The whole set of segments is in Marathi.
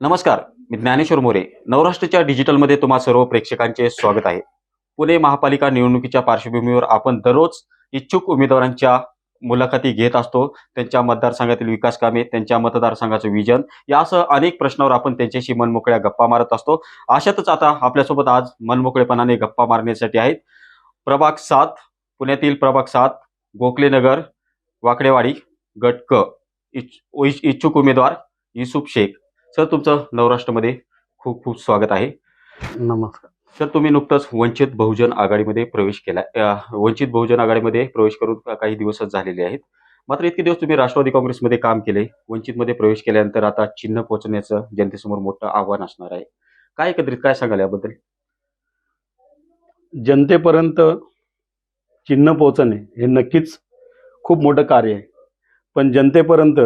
नमस्कार, मी ज्ञानेश्वर मोरे. नवराष्ट्राच्या डिजिटलमध्ये तुम्हा सर्व प्रेक्षकांचे स्वागत आहे. पुणे महापालिका निवडणुकीच्या पार्श्वभूमीवर आपण दररोज इच्छुक उमेदवारांच्या मुलाखती घेत असतो. त्यांच्या मतदारसंघातील विकास कामे, त्यांच्या मतदारसंघाचं विजन यासह अनेक प्रश्नावर आपण त्यांच्याशी मनमोकळ्या गप्पा मारत असतो. अशातच आता आपल्यासोबत आज मनमोकळेपणाने गप्पा मारण्यासाठी आहेत प्रभाग 7, पुण्यातील प्रभाग 7, गोखलेनगर, वाकडेवाडी, गट क इच्छुक उमेदवार युसुफ शेख. सर, तुमचं नवराष्ट्रमध्ये खूप खूप स्वागत आहे. नमस्कार. सर, तुम्ही नुकतंच वंचित बहुजन आघाडीमध्ये प्रवेश केला. वंचित बहुजन आघाडीमध्ये प्रवेश करून काही दिवसच झालेले आहेत. मात्र इतके दिवस तुम्ही राष्ट्रवादी काँग्रेसमध्ये काम केले. वंचितमध्ये प्रवेश केल्यानंतर आता चिन्ह पोहोचण्याचं जनतेसमोर मोठं आव्हान असणार आहे. काय एकत्रित काय सांगाल याबद्दल? जनतेपर्यंत चिन्ह पोहोचणे हे नक्कीच खूप मोठं कार्य आहे. पण जनतेपर्यंत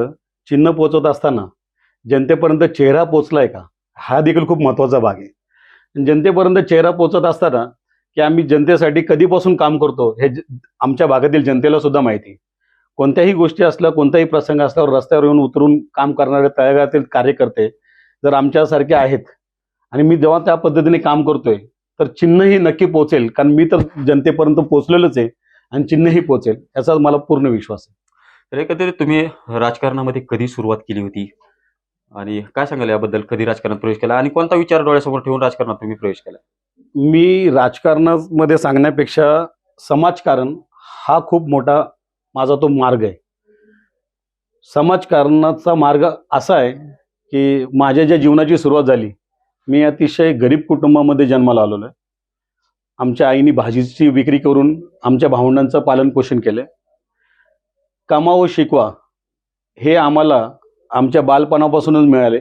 चिन्ह पोहोचवत असताना जनतेपर्यंत चेहरा पोचलाय का, हा देखील खूप महत्त्वाचा भाग आहे. जनतेपर्यंत चेहरा पोचत असताना की आम्ही जनतेसाठी कधीपासून काम करतो हे आमच्या भागातील जनतेला सुद्धा माहिती आहे. कोणत्याही गोष्टी असल्या, कोणताही प्रसंग असल्यावर रस्त्यावर येऊन उतरून काम करणारे तळागाळातील कार्यकर्ते जर आमच्यासारखे आहेत आणि मी जेव्हा त्या पद्धतीने काम करतोय तर चिन्हही नक्की पोचेल, कारण मी तर जनतेपर्यंत पोचलेलोच आहे आणि चिन्हही पोचेल याचा मला पूर्ण विश्वास आहे. तर एकंदरीत तुम्ही राजकारणामध्ये कधी सुरुवात केली होती आणि काय सांगाल याबद्दल? कधी राजकारणात प्रवेश केला आणि कोणता विचार डोळ्यासमोर ठेवून राजकारणात तुम्ही प्रवेश केला? मी राजकारणामध्ये सांगण्यापेक्षा समाजकारण हा खूप मोठा माझा तो मार्ग आहे. समाजकारणाचा मार्ग असा आहे की माझ्या ज्या जीवनाची सुरुवात झाली, मी अतिशय गरीब कुटुंबामध्ये जन्माला आलेलो आहे. आमच्या आईने भाजीची विक्री करून आमच्या भावंडांचं पालनपोषण केलं. कमा व शिकवा हे आम्हाला आमच्या बालपणापासूनच मिळाले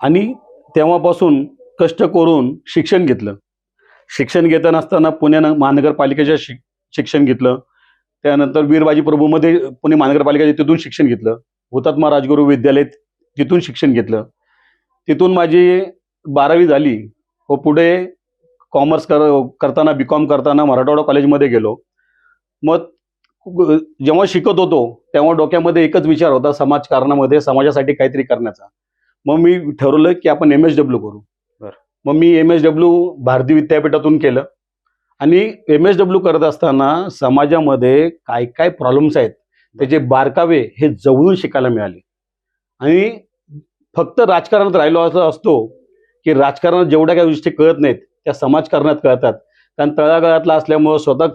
आणि तेव्हापासून कष्ट करून शिक्षण घेतलं. शिक्षण घेताना असताना पुणे महानगरपालिकेच्या शिक्षण घेतलं. त्यानंतर वीरबाजी प्रभूमध्ये पुणे महानगरपालिकेच्या तिथून शिक्षण घेतलं. हुतात्मा राजगुरू विद्यालय तिथून शिक्षण घेतलं. तिथून माझी 12वी झाली व पुढे कॉमर्स करताना BCom करताना मराठवाडा कॉलेजमध्ये गेलो. मग जेव्हा शिकत होतो तेव्हा डोक्यामध्ये एकच विचार होता, समाजकारणामध्ये समाजासाठी काहीतरी करण्याचा. मग मी ठरवलं की आपण MSW करू. मग मी MSW भारती विद्यापीठातून केलं आणि MSW करत असताना समाजामध्ये काय काय प्रॉब्लेम्स आहेत त्याचे बारकावे हे जवळून शिकायला मिळाले. आणि फक्त राजकारणात राहिलो असं असतो की राजकारणात जेवढ्या काही गोष्टी कळत नाहीत त्या समाजकारणात कळतात. कारण तळागाळातला असल्यामुळं, स्वतः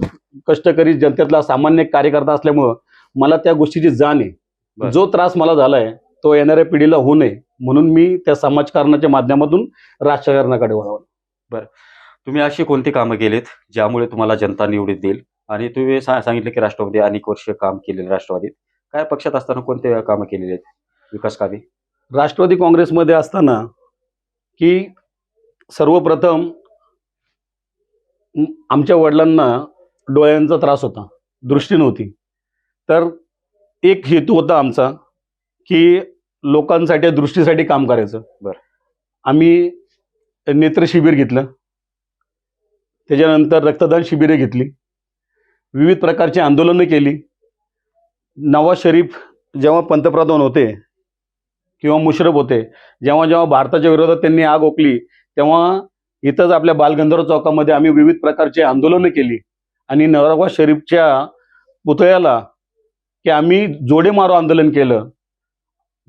कष्टकरी जनतेतला सामान्य कार्यकर्ता असल्यामुळं मला त्या गोष्टीची जाण आहे. जो त्रास मला झालाय तो येणाऱ्या पिढीला होऊ नये म्हणून मी त्या समाजकारणाच्या माध्यमातून राजकारणाकडे वळवलं. बरं, तुम्ही अशी कोणती कामं केलीत ज्यामुळे तुम्हाला जनता निवडून देईल? आणि तुम्ही सांगितलं की राष्ट्रवादी अनेक वर्ष काम केलेलं. राष्ट्रवादीत काय पक्षात असताना कोणते कामं केलेली आहेत, विकास कामे? राष्ट्रवादी काँग्रेसमध्ये असताना की सर्वप्रथम आमच्या वडिलांना डोळ्यांचा त्रास होता, दृष्टी नव्हती. तर एक हेतू होता आमचा की लोकांसाठी दृष्टीसाठी काम करायचं. आम्ही नेत्र शिबिर घेतलं, त्याच्यानंतर रक्तदान शिबिरे घेतली, विविध प्रकारची आंदोलनं केली. नवाज शरीफ जेव्हा पंतप्रधान होते किंवा मुशरफ होते, जेव्हा जेव्हा भारताच्या विरोधात त्यांनी आग ओकली तेव्हा इथंच आपल्या बालगंधर्व चौकामध्ये आम्ही विविध प्रकारची आंदोलनं केली. आणि नवाज शरीफच्या पुतळ्याला की आम्ही जोडे मारो आंदोलन केलं.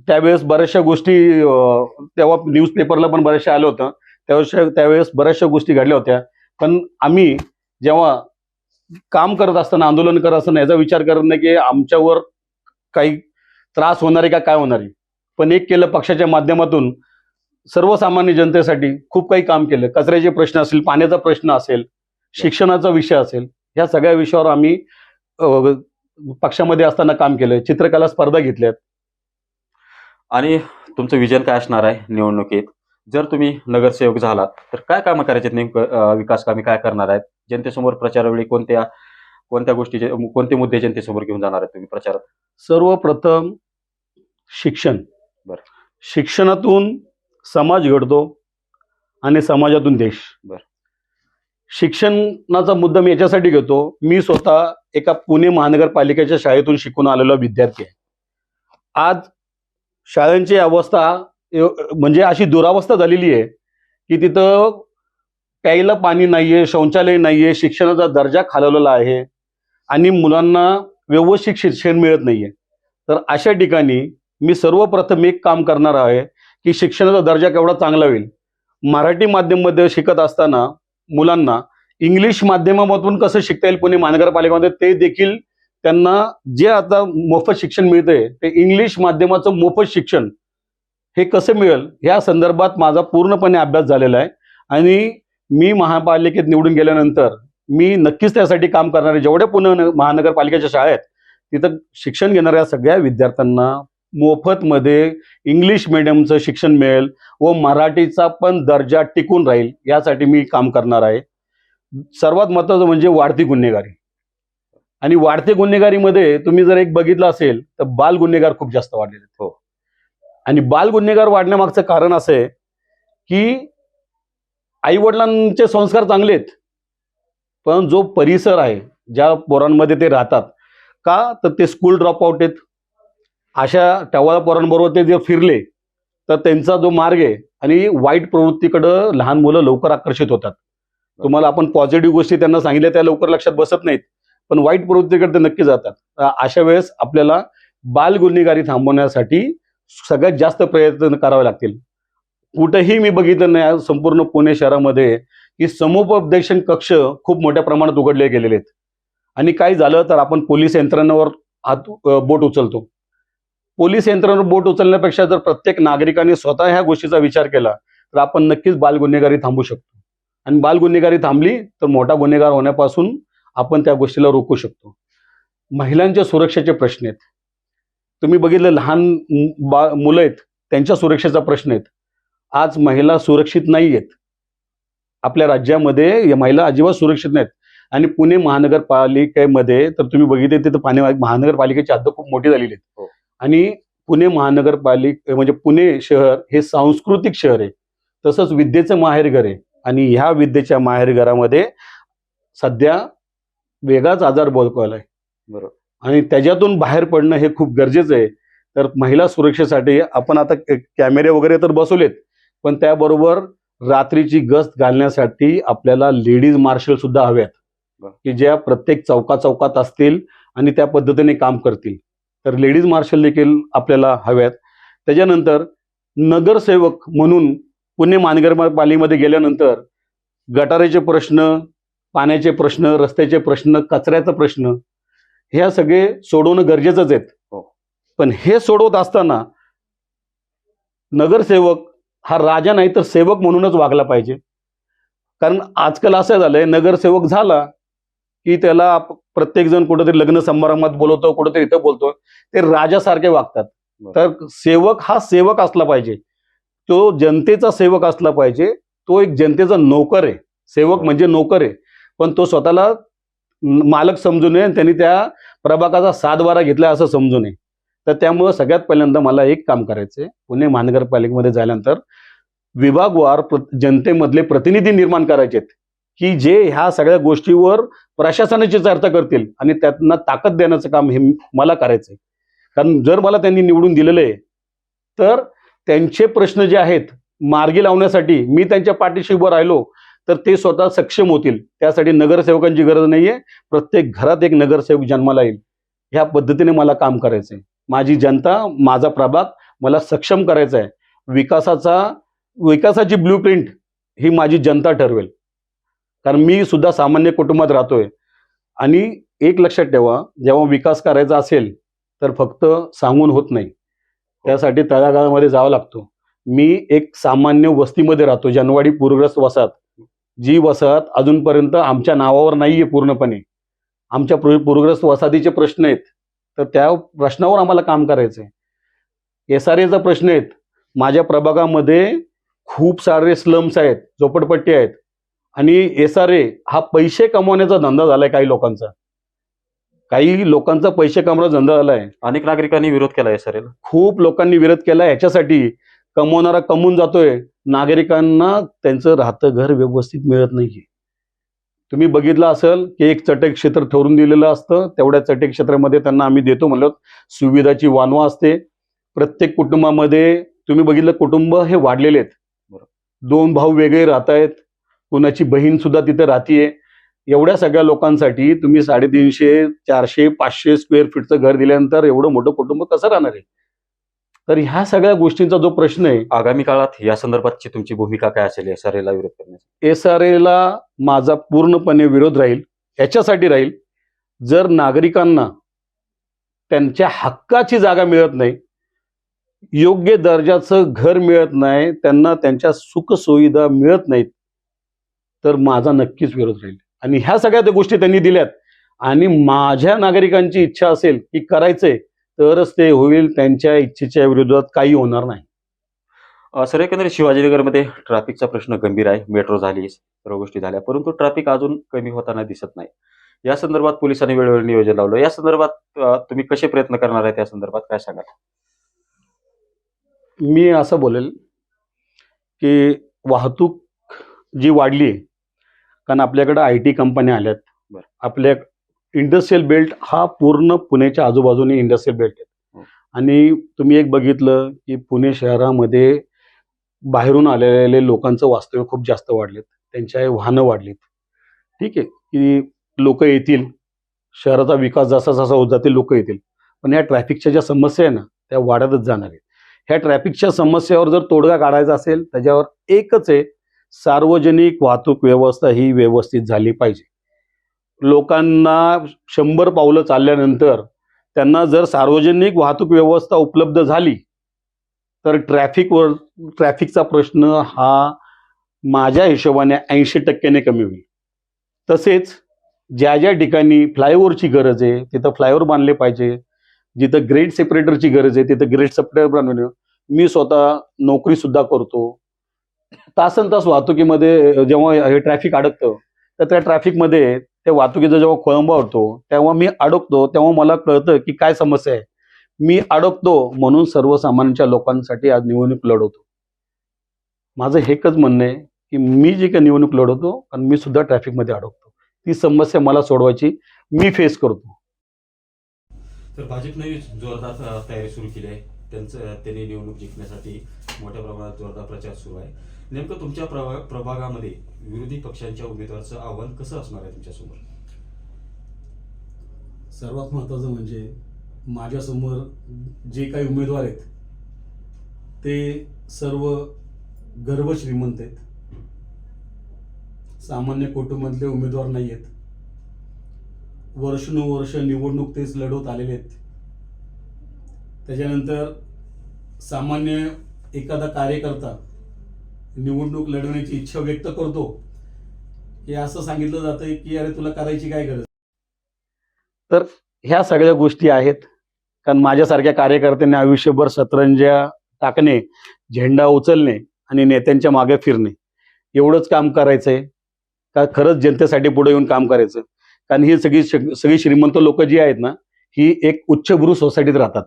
त्यावेळेस बऱ्याचशा गोष्टी तेव्हा न्यूजपेपरला पण बऱ्याचशा आलं होतं. त्यावेळेस बऱ्याचशा गोष्टी घडल्या होत्या. पण आम्ही जेव्हा काम करत असताना, आंदोलन करत असताना याचा विचार करत नाही की आमच्यावर काही त्रास होणार आहे का काय होणार आहे. पण एक केलं, पक्षाच्या माध्यमातून सर्वसामान्य जनतेसाठी खूप काही काम केलं. कचऱ्याचे प्रश्न असेल, पाण्याचा प्रश्न असेल, शिक्षणाचा विषय असेल, ह्या सगळ्या विषयावर आम्ही पक्षामध्ये असताना काम केलं. चित्रकला स्पर्धा घेतल्यात. आणि तुमचं विजन काय असणार आहे निवडणुकीत? जर तुम्ही नगरसेवक झालात तर काय कामं करायचे, नेमकं विकास कामे काय करणार आहेत? जनतेसमोर प्रचारावेळी कोणत्या गोष्टीचे, कोणते मुद्दे जनतेसमोर घेऊन जाणार आहेत तुम्ही प्रचारात? सर्वप्रथम शिक्षण. शिक्षणातून समाज घडतो आणि समाजातून देश. शिक्षणाचा मुद्दा मी याच्यासाठी घेतो, मी स्वतः एका पुणे महानगरपालिकेच्या शाळेतून शिकून आलेला विद्यार्थी आहे. आज शाळांची अवस्था म्हणजे अशी दुरावस्था झालेली आहे की तिथं प्यायला पाणी नाहीये, शौचालय नाहीये, शिक्षणाचा दर्जा खालवलेला आहे आणि मुलांना व्यवस्थित शिक्षण मिळत नाहीये. तर अशा ठिकाणी मी सर्वप्रथम एक काम करणार आहे की शिक्षणाचा दर्जा केवढा चांगला होईल. मराठी माध्यममध्ये शिकत असताना मुलांना इंग्लिश माध्यमामधून कसं शिकता येईल पुणे महानगरपालिकेमध्ये ते देखील त्यांना जे आता मोफत शिक्षण मिळतंय ते इंग्लिश माध्यमाचं मोफत शिक्षण हे कसं मिळेल या संदर्भात माझा पूर्णपणे अभ्यास झालेला आहे आणि मी महापालिकेत निवडून गेल्यानंतर मी नक्कीच त्यासाठी काम करणार आहे. जेवढ्या पुणे महानगरपालिकेच्या शाळा आहेत तिथं शिक्षण घेणाऱ्या सगळ्या विद्यार्थ्यांना मोफतमध्ये इंग्लिश मिडियमचं शिक्षण मिळेल व मराठीचा पण दर्जा टिकून राहील यासाठी मी काम करणार आहे. सर्वात महत्त्वाचं म्हणजे वाढती गुन्हेगारी आणि वाढते गुन्हेगारीमध्ये तुम्ही जर एक बघितलं असेल तर बाल गुन्हेगार खूप जास्त वाढलेले आहेत. हो. आणि बाल गुन्हेगार वाढण्यामागचं कारण असं आहे की आई वडिलांचे संस्कार चांगले आहेत पण जो परिसर आहे ज्या पोरांमध्ये ते राहतात का तर ते स्कूल ड्रॉपआउट आहेत. अशा टवाळा पोरांबरोबर ते जे फिरले तर त्यांचा जो मार्ग आहे आणि वाईट प्रवृत्तीकडं लहान मुलं लवकर आकर्षित होतात. तुम्हाला आपण पॉझिटिव्ह गोष्टी त्यांना सांगितल्या त्या लवकर लक्षात बसत नाहीत पण वाईट प्रवृत्तीकडे ते नक्की जातात. अशा वेळेस आपल्याला बाल गुन्हेगारी थांबवण्यासाठी सगळ्यात जास्त प्रयत्न करावे लागतील. कुठेही मी बघितलं नाही संपूर्ण पुणे शहरामध्ये की समुपदेशन कक्ष खूप मोठ्या प्रमाणात उघडले गेलेले आहेत आणि काही झालं तर आपण पोलीस यंत्रणेवर बोट उचलतो. पोलीस यंत्रणेवर बोट उचलण्यापेक्षा जर प्रत्येक नागरिकाने स्वतः ह्या गोष्टीचा विचार केला तर आपण नक्कीच बाल गुन्हेगारी थांबवू शकतो आणि बाल गुन्हेगारी थांबली तर मोठा गुन्हेगार होण्यापासून आपण त्या गोष्टीला रोखू शकतो. महिलांच्या सुरक्षेचे प्रश्न आहेत. तुम्ही बघितलं लहान मुलं आहेत त्यांच्या सुरक्षेचा प्रश्न आहेत. आज महिला सुरक्षित नाही आहेत. आपल्या राज्यामध्ये महिला अजिबात सुरक्षित नाहीत आणि पुणे महानगरपालिकेमध्ये तर तुम्ही बघितले तिथं महानगरपालिकेची हद्द खूप मोठी झालेली आहे. हो. आणि पुणे महानगरपालिका म्हणजे पुणे शहर हे सांस्कृतिक शहर आहे तसंच विद्येचं माहेरघर आहे आणि ह्या विद्येच्या माहेरघरामध्ये सध्या वेगळाच आजार बोलकवला आहे. बरोबर. आणि त्याच्यातून बाहेर पडणं हे खूप गरजेचं आहे. तर महिला सुरक्षेसाठी आपण आता कॅमेरे वगैरे तर बसवलेत पण त्याबरोबर रात्रीची गस्त घालण्यासाठी आपल्याला लेडीज मार्शल सुद्धा हव्यात की ज्या प्रत्येक चौकात असतील आणि त्या पद्धतीने काम करतील. तर लेडीज मार्शल देखील आपल्याला हव्यात. त्याच्यानंतर नगरसेवक म्हणून पुणे महानगरपालिकेमध्ये गेल्यानंतर गटाराचे प्रश्न, पाण्याचे प्रश्न, रस्त्याचे प्रश्न, कचऱ्याचा प्रश्न ह्या सगळे सोडवणं गरजेचंच आहेत. पण हे सोडवत असताना नगरसेवक हा राजा नाही तर सेवक म्हणूनच वागला पाहिजे. कारण आजकाल असं झालंय नगरसेवक झाला की त्याला प्रत्येक जण कुठेतरी लग्न समारंभात बोलवतो, कुठेतरी इथं बोलतो, ते राजासारखे वागतात. तर सेवक हा सेवक असला पाहिजे, तो जनतेचा सेवक असला पाहिजे. तो एक जनतेचा नोकर आहे. सेवक म्हणजे नोकर आहे पण तो स्वतःला मालक समजू नये, त्यांनी त्या प्रभागाचा सातबारा घेतला असं समजू नये. तर त्यामुळं सगळ्यात पहिल्यांदा मला एक काम करायचंय. पुणे महानगरपालिकेमध्ये झाल्यानंतर विभागवार जनतेमधले प्रतिनिधी निर्माण करायचेत की जे ह्या सगळ्या गोष्टीवर प्रशासनाची चर्चा करतील आणि त्यांना ताकद देण्याचं काम हे मला करायचंय. कारण जर मला त्यांनी निवडून दिलेलं आहे तर त्यांचे प्रश्न जे आहेत मार्गी लावण्यासाठी मी त्यांच्या पाठीशी उभं राहिलो तर ते स्वतः सक्षम होतील. त्यासाठी नगरसेवकांची गरज नाहीये. प्रत्येक घरात एक नगरसेवक जन्माला येईल. ह्या पद्धतीने मला काम करायचंय. माझी जनता, माझा प्रभाग मला सक्षम करायचा आहे. विकासाची ब्लूप्रिंट ही माझी जनता ठरवेल. कारण मी सुद्धा सामान्य कुटुंबात राहतोय आणि एक लक्षात ठेवा, जेव्हा विकास करायचा असेल तर फक्त सांगून होत नाही, त्यासाठी तळागाळामध्ये जावं लागतो. मी एक सामान्य वस्तीमध्ये राहतो, जनवाडी पूरग्रस्त वसाहत. जी वसाहत अजूनपर्यंत आमच्या नावावर नाहीये पूर्णपणे. आमच्या पूरग्रस्त वसाहतीचे प्रश्न आहेत तर त्या प्रश्नावर आम्हाला काम करायचंय. SRAचा प्रश्न आहेत. माझ्या प्रभागामध्ये खूप सारे स्लम्स आहेत, झोपडपट्टी आहेत आणि SRA हा पैसे कमवण्याचा धंदा झालाय. काही लोकांचा पैसे कमवण्याचा धंदा झालाय. अनेक नागरिकांनी विरोध केला SRA ला. खूप लोकांनी विरोध केला. याच्यासाठी कमवणारा कमवून जातोय, नागरिकांना त्यांचं राहतं घर व्यवस्थित मिळत नाहीये. तुम्ही बघितलं असेल की एक चटई क्षेत्र ठरवून दिलेलं असतं, तेवढ्या चटई क्षेत्रामध्ये त्यांना आम्ही देतो म्हणलो. सुविधाची वानवा असते. प्रत्येक कुटुंबामध्ये तुम्ही बघितलं कुटुंब हे वाढलेले आहेत. बरोबर. 2 भाऊ वेगळे राहत आहेत, कुणाची बहीण सुद्धा तिथे राहतीये. एवढ्या सगळ्या लोकांसाठी तुम्ही 350, 400, 500 स्क्वेअर फीटचं घर दिल्यानंतर एवढं मोठं कुटुंब कसं राहणार आहे? तर ह्या सगळ्या गोष्टींचा जो प्रश्न आहे, आगामी काळात या संदर्भातची तुमची भूमिका काय असेल SRA विरोध करण्याची? SRAला माझा पूर्णपणे विरोध राहील. याच्यासाठी राहील, जर नागरिकांना त्यांच्या हक्काची जागा मिळत नाही, योग्य दर्जाचं घर मिळत नाही, त्यांना त्यांच्या सुखसुविधा मिळत नाहीत, तर माझा नक्कीच विरोध राहील. आणि ह्या सगळ्या त्या गोष्टी त्यांनी दिल्यात आणि माझ्या नागरिकांची इच्छा असेल की करायचंय तरच ते होईल. त्यांच्या इच्छेच्या विरोधात काही होणार नाही. सर, एकंदरीत शिवाजीनगरमध्ये ट्रॅफिकचा प्रश्न गंभीर आहे. मेट्रो झाली, सर्व गोष्टी झाल्या, परंतु ट्रॅफिक अजून कमी होताना दिसत नाही. या संदर्भात पोलिसांनी वेळोवेळी नियोजन लावलं. या संदर्भात तुम्ही कसे प्रयत्न करणार आहे, त्या संदर्भात काय सांगाल? मी असं बोलेल की वाहतूक जी वाढली आहे, कारण आपल्याकडे IT कंपन्या आल्यात. बरं. आपल्या इंडस्ट्रियल बेल्ट हा पूर्ण पुण्याच्या आजूबाजूने इंडस्ट्रियल बेल्ट आहे. हो. आणि तुम्ही एक बघितलं की पुणे शहरामध्ये बाहेरून आलेले लोकांचं वास्तव्य खूप जास्त वाढलेत. त्यांच्या वाहनं वाढलीत. ठीक आहे की लोक येतील, शहराचा विकास जसा जसा होत जातील लोक येतील, पण ह्या ट्रॅफिकच्या ज्या समस्या आहे ना त्या वाढतच जाणार आहेत. ह्या ट्रॅफिकच्या समस्यावर जर तोडगा काढायचा असेल त्याच्यावर एकच आहे, सार्वजनिक वाहतूक व्यवस्था ही व्यवस्थित झाली पाहिजे. लोकांना 100 पावलं चालल्यानंतर त्यांना जर सार्वजनिक वाहतूक व्यवस्था उपलब्ध झाली तर ट्रॅफिकचा प्रश्न हा माझ्या हिशोबाने 80% कमी होईल. तसेच ज्या ज्या ठिकाणी फ्लायओव्हरची गरज आहे तिथं फ्लायओव्हर बांधले पाहिजे. जिथं ग्रेड सेपरेटरची गरज आहे तिथं ग्रेड सेपरेटर बनवणे. मी स्वतः नोकरी सुद्धा करतो. तासन तास वाहतुकीमध्ये जेव्हा हे ट्रॅफिक अडकतं तर त्या ट्रॅफिकमध्ये त्या वाहतुकीचा जेव्हा खोळंबा होतो तेव्हा मी अडकतो, तेव्हा मला कळतं की काय समस्या आहे. मी अडकतो म्हणून सर्वसामान्यांच्या लोकांसाठी आज निवडणूक लढवतो. माझं एकच म्हणणं आहे की मी जी काही निवडणूक लढवतो आणि मी सुद्धा ट्रॅफिकमध्ये अडकतो, ती समस्या मला सोडवायची, मी फेस करतो. तर भाजपने जोरदार तयारी सुरू केली आहे. त्यांनी निवडणूक जिंकण्यासाठी मोठ्या प्रमाणात जोरदार प्रचार सुरू आहे. नेमकं तुमच्या प्रभागामध्ये विरोधी पक्षांच्या उमेदवाराचं आव्हान कसं असणार आहे तुमच्यासमोर? सर्वात महत्त्वाचं म्हणजे माझ्यासमोर जे काही उमेदवार आहेत ते सर्व गर्भ श्रीमंत आहेत. सामान्य कुटुंबातले उमेदवार नाही आहेत. वर्षानुवर्ष निवडणूक तेच लढवत आलेले आहेत. त्याच्यानंतर सामान्य एखादा कार्यकर्ता निवडणूक लढवण्याची इच्छा व्यक्त करतो हे असं सांगितलं जातं की अरे तुला करायची काय गरज. तर ह्या सगळ्या गोष्टी आहेत, कारण माझ्यासारख्या कार्यकर्त्यांनी आयुष्यभर सतरंज्या टाकणे, झेंडा उचलणे आणि नेत्यांच्या मागे फिरणे एवढंच काम करायचंय का खरंच जनतेसाठी पुढे येऊन काम करायचं. कारण ही सगळी श्रीमंत लोक जी आहेत ना ही एक उच्चभ्रू सोसायटीत राहतात.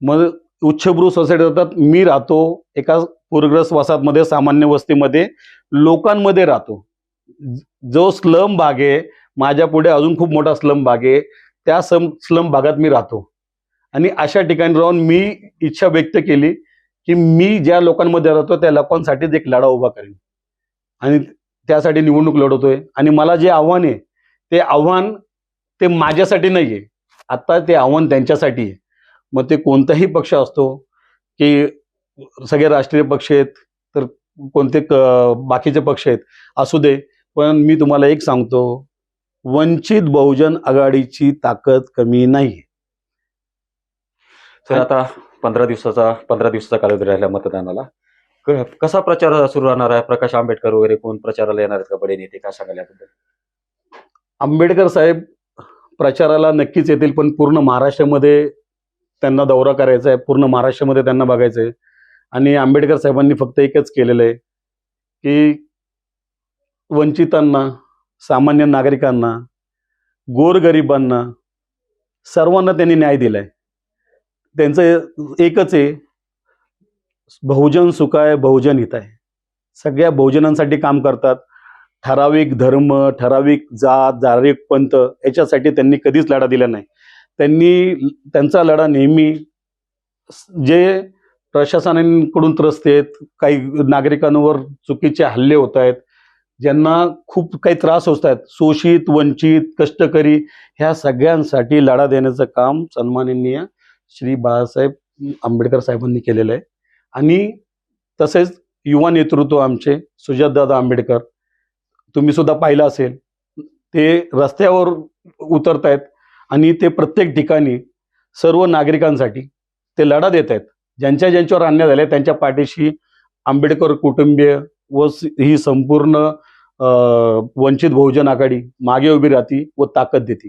मग उच्चभ्रू सोसायटीत राहतात. मी राहतो एका पूरग्रस्त वसाहतमध्ये, सामान्य वस्तीमध्ये, लोकांमध्ये राहतो. जो स्लम भाग आहे, माझ्या पुढे अजून खूप मोठा स्लम भाग आहे, त्या स्लम भागात मी राहतो. आणि अशा ठिकाणी राहून मी इच्छा व्यक्त केली की मी ज्या लोकांमध्ये राहतो त्या लोकांसाठीच एक लढा उभा करेन आणि त्यासाठी निवडणूक लढवतोय. आणि मला जे आव्हान आहे ते माझ्यासाठी नाही आहे, आता ते आव्हान त्यांच्यासाठी आहे. मग ते कोणताही पक्ष असतो की सगळे राष्ट्रीय पक्ष आहेत तर कोणते बाकीचे पक्ष आहेत असू दे, पण मी तुम्हाला एक सांगतो, वंचित बहुजन आघाडीची ताकद कमी नाही. तर आता 15 दिवसाचा कालावधी राहिला मतदानाला. कसा प्रचार सुरू राहणार आहे? प्रकाश आंबेडकर वगैरे कोण प्रचाराला येणार आहेत का, बडे नेते, काय सांगाल याबद्दल? आंबेडकर साहेब प्रचाराला नक्कीच येतील, पण पूर्ण महाराष्ट्रामध्ये त्यांना दौरा करायचा आहे, पूर्ण महाराष्ट्रामध्ये त्यांना बघायचं आहे. आणि आंबेडकर साहेबांनी फक्त एकच केलेलं आहे की वंचितांना, सामान्य नागरिकांना, गोरगरिबांना, सर्वांना त्यांनी न्याय दिलाय. त्यांचं एकच आहे, बहुजन सुखाय बहुजन हिताय. सगळ्या बहुजनांसाठी काम करतात. ठराविक धर्म, ठराविक जात, ठराविक पंथ याच्यासाठी त्यांनी कधीच लढा दिला नाही. त्यांचा लढा नेहमी जे प्रशासनाकडून त्रस्त आहेत, काही नागरिकांवर चुकीचे हल्ले होत आहेत, ज्यांना खूप काही त्रास होत आहेत, शोषित, वंचित, कष्टकरी, ह्या सगळ्यांसाठी लढा देण्याचं काम सन्माननीय श्री बाळासाहेब आंबेडकर साहेबांनी केलेलं आहे. आणि तसेच युवा नेतृत्व आमचे सुजातदादा आंबेडकर, तुम्ही सुद्धा पाहिलं असेल, ते रस्त्यावर उतरत आहेत आणि ते प्रत्येक ठिकाणी सर्व नागरिकांसाठी ते लढा देत आहेत. ज्यांच्यावर अन्याय झाले त्यांच्या पाठीशी आंबेडकर कुटुंबीय व ही संपूर्ण वंचित बहुजन आघाडी मागे उभी राहते व ताकद देते.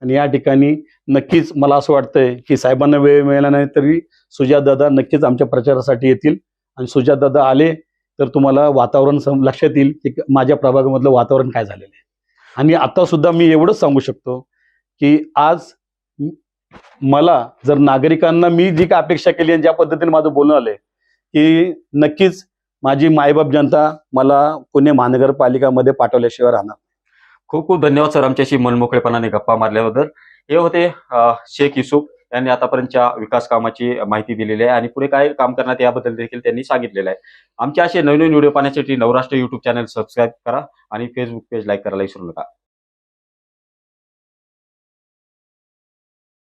आणि या ठिकाणी नक्कीच मला असं वाटतंय की साहेबांना वेळ मिळाला नाही तरी सुजातदादा नक्कीच आमच्या प्रचारासाठी येतील. आणि सुजातदादा आले तर तुम्हाला वातावरण लक्षात येईल की माझ्या प्रभागामधलं वातावरण काय झालेलं आहे. आणि आता सुद्धा मी एवढंच सांगू शकतो की आज मला जर नागरिकांना मी जी काय अपेक्षा केली आणि ज्या पद्धतीने माझं बोलणं आलंय की नक्कीच माझी मायबाप जनता मला पुणे महानगरपालिकामध्ये पाठवल्याशिवाय राहणार. खूप खूप धन्यवाद सर आमच्याशी मनमोकळेपणाने गप्पा मारल्याबद्दल. हे होते शेख युसुफ यांनी आतापर्यंतच्या विकास कामाची माहिती दिलेली आहे आणि पुढे काय काम करण्यात याबद्दल देखील त्यांनी सांगितलेलं आहे. आमचे असे नवीन व्हिडिओ पाहण्यासाठी नवराष्ट्र युट्यूब चॅनल सबस्क्राईब करा आणि फेसबुक पेज लाईक करायला विसरू नका.